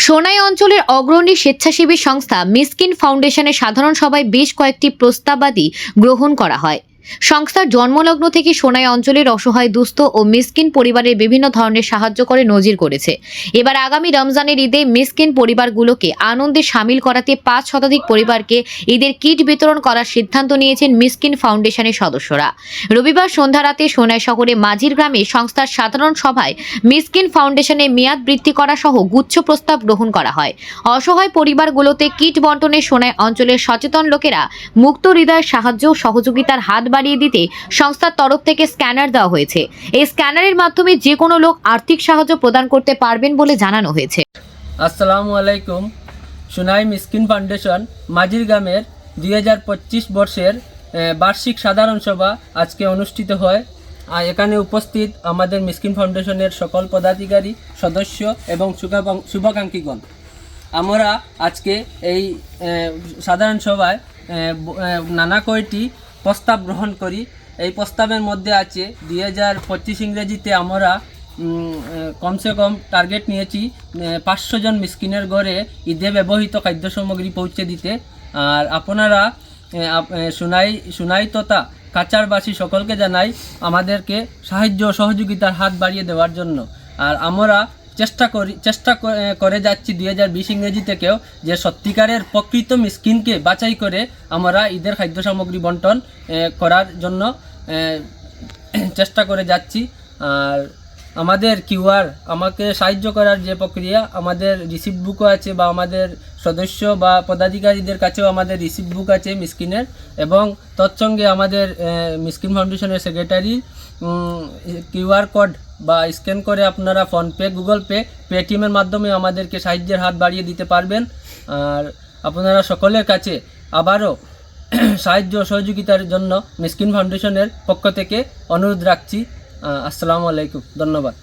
সোনাই অঞ্চলের অগ্রণী স্বেচ্ছাসেবী সংস্থা মিসকিন ফাউন্ডেশনের সাধারণ সভায় বেশ কয়েকটি প্রস্তাবাদি গ্রহণ করা হয়। সংস্থার জন্মলগ্ন থেকে সোনাই অঞ্চলের অসহায় দুস্থ ও মিসকিন পরিবারের বিভিন্ন ধরনের সাহায্য করে নজির করেছে। এবার আগামী রমজানের ঈদে মিসকিন পরিবারগুলোকে আনন্দে সামিল করাতে ৫ শতাধিক পরিবারকে ঈদের কিট বিতরণ করার সিদ্ধান্ত নিয়েছেন মিসকিন ফাউন্ডেশনের সদস্যরা। রবিবার সন্ধ্যা রাতে সোনাই শহরে মাঝির গ্রামে সংস্থার সাধারণ সভায় মিসকিন ফাউন্ডেশনের মেয়াদ বৃদ্ধি করা সহ গুচ্ছ প্রস্তাব গ্রহণ করা হয়। অসহায় পরিবারগুলোতে কিট বন্টনে সোনাই অঞ্চলের সচেতন লোকেরা মুক্ত হৃদয়ের সাহায্য ও সহযোগিতার হাত বাড়িয়ে দিতে সংস্থার তরফ থেকে স্ক্যানার দেওয়া হয়েছে। এই স্ক্যানারের মাধ্যমে যে কোনো লোক আর্থিক সাহায্য প্রদান করতে পারবেন বলে জানানো হয়েছে। আসসালামু আলাইকুম। সোনাই মিসকিন ফাউন্ডেশন মাঝির গ্রামের 2025 বর্ষের বার্ষিক সাধারণ সভা আজকে অনুষ্ঠিত হয়। আর এখানে উপস্থিত আমাদের মিসকিন ফাউন্ডেশনের সকল পদাধিকারী, সদস্য এবং শুভাকাঙ্ক্ষীগণ। আমরা আজকে এই সাধারণ সভায় নানা কয়টি প্রস্তাব গ্রহণ করি। এই প্রস্তাবের মধ্যে আছে 2025 ইংরেজিতে আমরা কমসে কম টার্গেট নিয়েছি 500 জন মিসকিনের ঘরে ঈদে ব্যবহৃত খাদ্য সামগ্রী পৌঁছে দিতে। আর আপনারা সোনাই তথা কাচারবাসী সকলকে জানাই আমাদেরকে সাহায্য সহযোগিতার হাত বাড়িয়ে দেওয়ার জন্য। আর আমরা চেষ্টা করে যাচ্ছি 2020 ইংরেজি থেকেও যে সত্যিকারের প্রকৃত মিসকিনকে বাছাই করে আমরা ঈদের খাদ্য সামগ্রী বন্টন করার জন্য চেষ্টা করে যাচ্ছি। আর আমাদের আমাকে সাহায্য করার যে প্রক্রিয়া, আমাদের রিসিপ্ট বুকও আছে, বা আমাদের সদস্য বা পদাধিকারীদের কাছেও আমাদের রিসিপ্ট বুক আছে মিসকিনের, এবং তৎসঙ্গে আমাদের মিসকিন ফাউন্ডেশনের সেক্রেটারি কিউআর কোড বা স্ক্যান করে আপনারা ফোনপে, গুগল পে, পেটিএমের মাধ্যমে আমাদেরকে সাহায্যের হাত বাড়িয়ে দিতে পারবেন। আর আপনারা সকলের কাছে আবারও সাহায্য সহযোগিতার জন্য মিসকিন ফাউন্ডেশনের পক্ষ থেকে অনুরোধ রাখছি। আসসালামু আলাইকুম, ধন্যবাদ।